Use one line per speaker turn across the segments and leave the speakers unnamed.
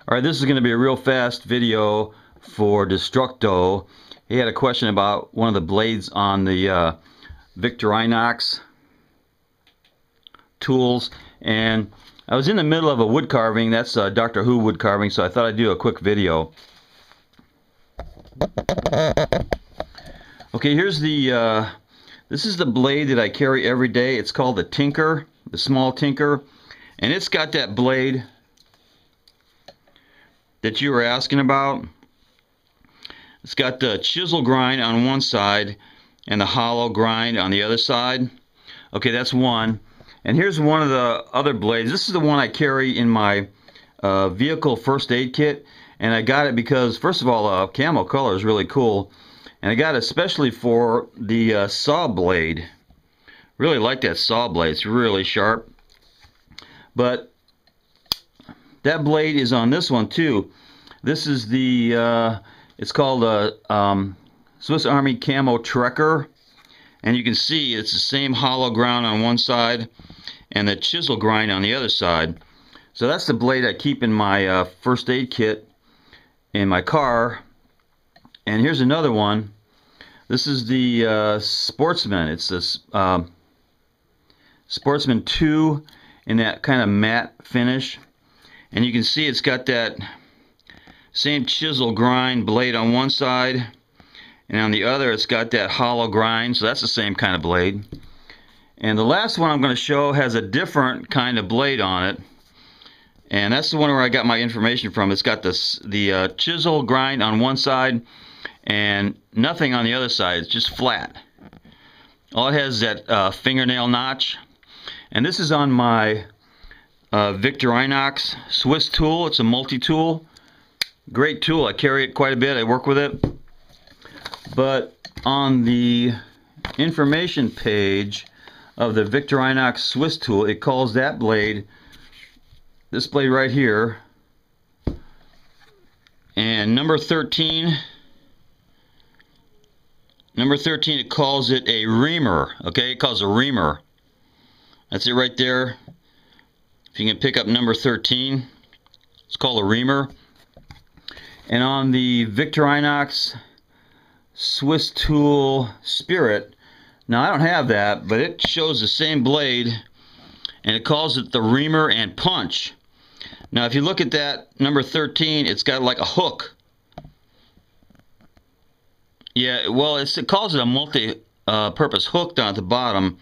Alright, this is going to be a real fast video for Destructo. He had a question about one of the blades on the Victorinox tools, and I was in the middle of a wood carving. That's Doctor Who wood carving, so I thought I'd do a quick video. Okay, here's the this is the blade that I carry every day. It's called the Tinker, the small Tinker, and it's got that blade that you were asking about. It's got the chisel grind on one side and the hollow grind on the other side. Okay, that's one. And here's one of the other blades. This is the one I carry in my vehicle first aid kit, and I got it because, first of all, camo color is really cool, and I got it especially for the saw blade. Really like that saw blade. It's really sharp. But that blade is on this one too. This is the it's called a Swiss Army Camo Trekker, and you can see it's the same hollow ground on one side and the chisel grind on the other side. So that's the blade I keep in my first aid kit in my car. And here's another one. This is the Sportsman. It's this Sportsman 2 in that kind of matte finish. And you can see it's got that same chisel grind blade on one side, and on the other it's got that hollow grind, so that's the same kind of blade. And the last one I'm going to show has a different kind of blade on it, and that's the one where I got my information from. It's got the chisel grind on one side and nothing on the other side. It's just flat. All it has is that fingernail notch. And this is on my Victorinox Swiss tool. It's a multi-tool. Great tool. I carry it quite a bit. I work with it. But on the information page of the Victorinox Swiss tool, it calls that blade, this blade right here, and number 13, it calls it a reamer. Okay, it calls it a reamer. That's it right there. If you can pick up number 13, it's called a reamer. And on the Victorinox Swiss tool Spirit, now I don't have that, but it shows the same blade, and it calls it the reamer and punch. Now if you look at that number 13, it's got like a hook. Yeah, well, it calls it a multi-purpose hook down at the bottom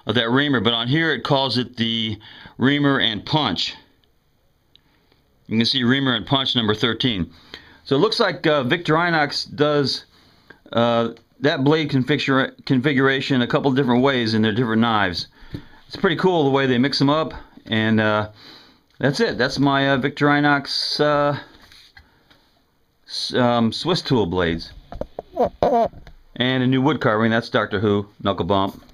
of that reamer, but on here it calls it the reamer and punch. You can see reamer and punch number 13. So it looks like Victorinox does that blade configuration a couple different ways in their different knives. It's pretty cool the way they mix them up, and that's it. That's my Victorinox Swiss tool blades. And a new wood carving. That's Doctor Who, knuckle bump.